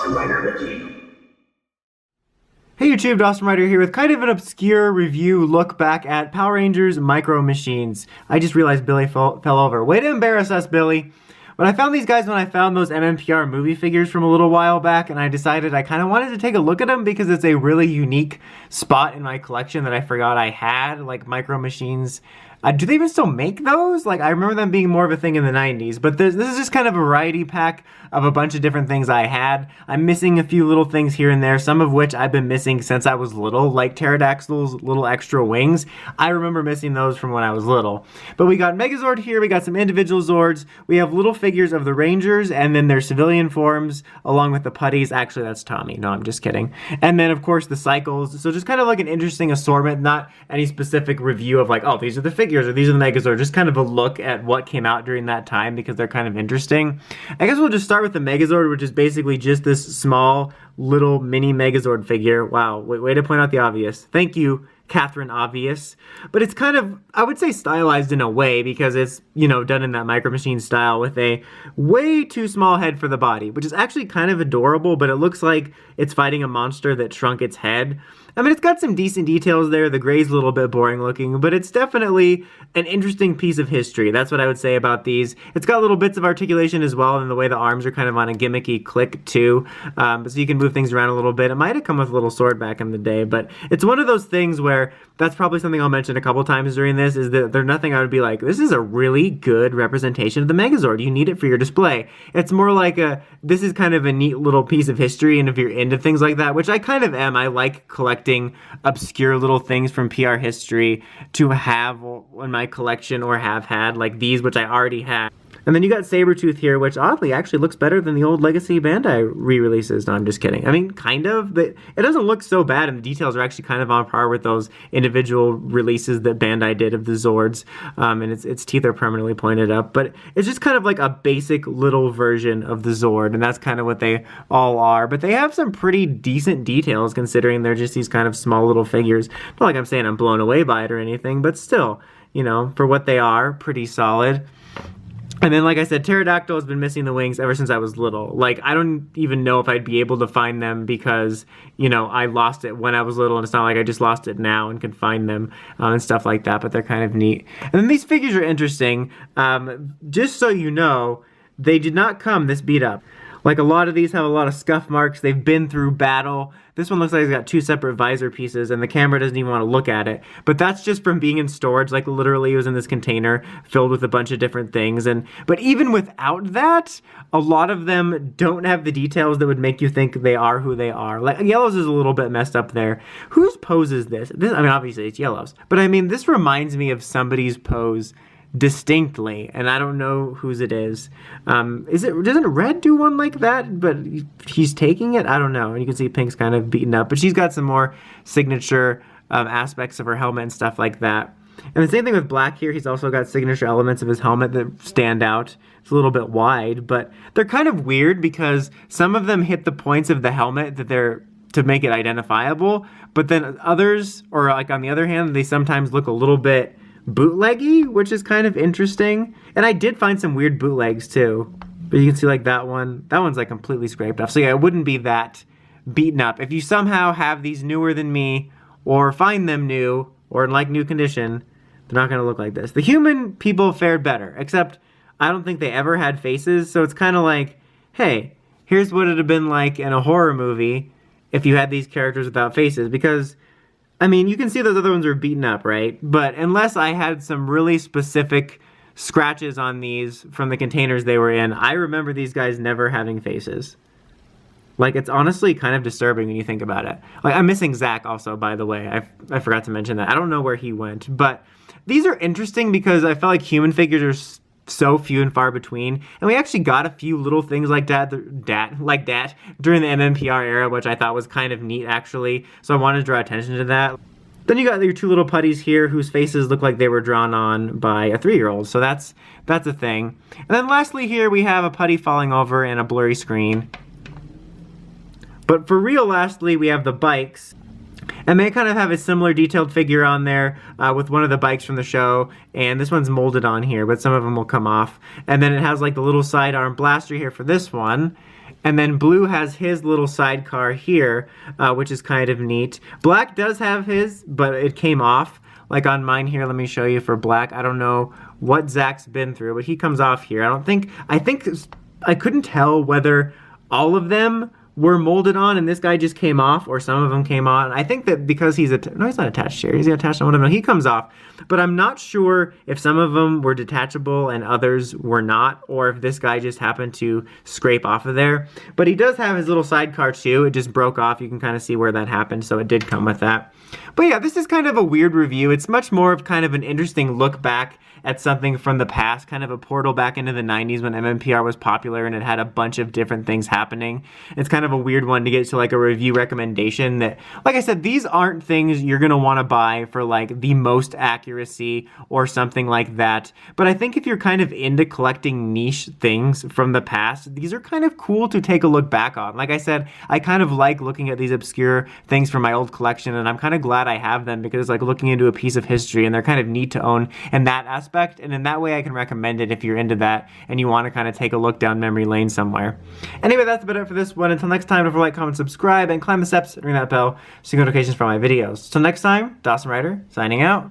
Dawson Rider Wiki. Hey YouTube, Dawson Rider here with kind of an obscure review look back at Power Rangers Micro Machines. I just realized Billy fell over. Way to embarrass us, Billy. But I found these guys when I found those MMPR movie figures from a little while back, and I decided I kind of wanted to take a look at them because it's a really unique spot in my collection that I forgot I had, like Micro Machines. Do they even still make those? Like, I remember them being more of a thing in the 90s, but this is just kind of a variety pack of a bunch of different things I had. I'm missing a few little things here and there, some of which I've been missing since I was little, like Pterodactyl's little extra wings. I remember missing those from when I was little. But we got Megazord here, we got some individual Zords, we have little figures of the Rangers, and then their civilian forms, along with the putties. Actually, that's Tommy. No, I'm just kidding. And then, of course, the cycles. So just kind of like an interesting assortment, not any specific review of like, oh, these are the figures, or these are the Megazord, just kind of a look at what came out during that time because they're kind of interesting. I guess we'll just start with the Megazord, which is basically just this small little mini Megazord figure. Wow, way to point out the obvious. Thank you, Catherine Obvious. But it's kind of, I would say, stylized in a way because it's, you know, done in that Micro Machine style with a way too small head for the body, which is actually kind of adorable, but it looks like it's fighting a monster that shrunk its head. I mean, it's got some decent details there. The gray's a little bit boring looking, but it's definitely an interesting piece of history. That's what I would say about these. It's got little bits of articulation as well, and the way the arms are kind of on a gimmicky click too, so you can move things around a little bit. It might have come with a little sword back in the day, but it's one of those things where that's probably something I'll mention a couple times during this, is that there's nothing I would be like, this is a really good representation of the Megazord. You need it for your display. It's more like this is kind of a neat little piece of history, and if you're into things like that, which I kind of am, I like collecting obscure little things from PR history to have in my collection or have had, like these, which I already had. And then you got Sabretooth here, which oddly actually looks better than the old Legacy Bandai re-releases. No, I'm just kidding. I mean, kind of, but it doesn't look so bad, and the details are actually kind of on par with those individual releases that Bandai did of the Zords, and its teeth are permanently pointed up. But it's just kind of like a basic little version of the Zord, and that's kind of what they all are. But they have some pretty decent details considering they're just these kind of small little figures. Not like I'm saying I'm blown away by it or anything, but still, you know, for what they are, pretty solid. And then, like I said, Pterodactyl has been missing the wings ever since I was little. Like, I don't even know if I'd be able to find them because, you know, I lost it when I was little, and it's not like I just lost it now and can find them and stuff like that, but they're kind of neat. And then these figures are interesting. Just so you know, they did not come this beat up. Like, a lot of these have a lot of scuff marks. They've been through battle. This one looks like it's got two separate visor pieces, and the camera doesn't even want to look at it. But that's just from being in storage. Like, literally, it was in this container filled with a bunch of different things. But even without that, a lot of them don't have the details that would make you think they are who they are. Like, Yellow's is a little bit messed up there. Whose pose is this? I mean, obviously, it's Yellow's. But, I mean, this reminds me of somebody's pose distinctly, and I don't know whose it is. Doesn't Red do one like that, but he's taking it? I don't know. And you can see Pink's kind of beaten up, but she's got some more signature aspects of her helmet and stuff like that. And the same thing with Black here. He's also got signature elements of his helmet that stand out. It's a little bit wide, but they're kind of weird because some of them hit the points of the helmet that they're to make it identifiable, but then others, or like on the other hand, they sometimes look a little bit bootleggy, which is kind of interesting. And I did find some weird bootlegs too, but you can see like that one's like completely scraped off. So yeah, it wouldn't be that beaten up. If you somehow have these newer than me, or find them new, or in like new condition, they're not gonna look like this. The human people fared better, except I don't think they ever had faces, so it's kind of like, hey, here's what it'd have been like in a horror movie if you had these characters without faces, because I mean, you can see those other ones were beaten up, right? But unless I had some really specific scratches on these from the containers they were in, I remember these guys never having faces. Like, it's honestly kind of disturbing when you think about it. Like, I'm missing Zach also, by the way. I forgot to mention that. I don't know where he went. But these are interesting because I felt like human figures are so few and far between, and we actually got a few little things like that during the MMPR era, which I thought was kind of neat actually, so I wanted to draw attention to that. Then you got your two little putties here whose faces look like they were drawn on by a 3-year-old, so that's a thing. And then lastly here we have a putty falling over in a blurry screen. But for real, lastly, we have the bikes. And they kind of have a similar detailed figure on there with one of the bikes from the show. And this one's molded on here, but some of them will come off. And then it has like the little sidearm blaster here for this one. And then blue has his little sidecar here, which is kind of neat. Black does have his, but it came off. Like on mine here, let me show you for black. I don't know what Zach's been through, but he comes off here. I couldn't tell whether all of them were molded on and this guy just came off, or some of them came on. I think that because he's not attached here. Is he attached on one of them? He comes off. But I'm not sure if some of them were detachable and others were not, or if this guy just happened to scrape off of there. But he does have his little sidecar too. It just broke off. You can kind of see where that happened, so it did come with that. But yeah, this is kind of a weird review. It's much more of kind of an interesting look back at something from the past, kind of a portal back into the 90s when MMPR was popular and it had a bunch of different things happening. It's kind of a weird one to get to like a review recommendation that, like I said, these aren't things you're going to want to buy for like the most accuracy or something like that. But I think if you're kind of into collecting niche things from the past, these are kind of cool to take a look back on. Like I said, I kind of like looking at these obscure things from my old collection, and I'm kind of glad I have them because it's like looking into a piece of history, and they're kind of neat to own in that aspect. And in that way, I can recommend it if you're into that and you want to kind of take a look down memory lane somewhere. Anyway, that's about it for this one. Until next time, don't forget to like, comment, subscribe, and climb the steps and ring that bell so you get notifications for my videos. Till next time, Dawson Ryder signing out.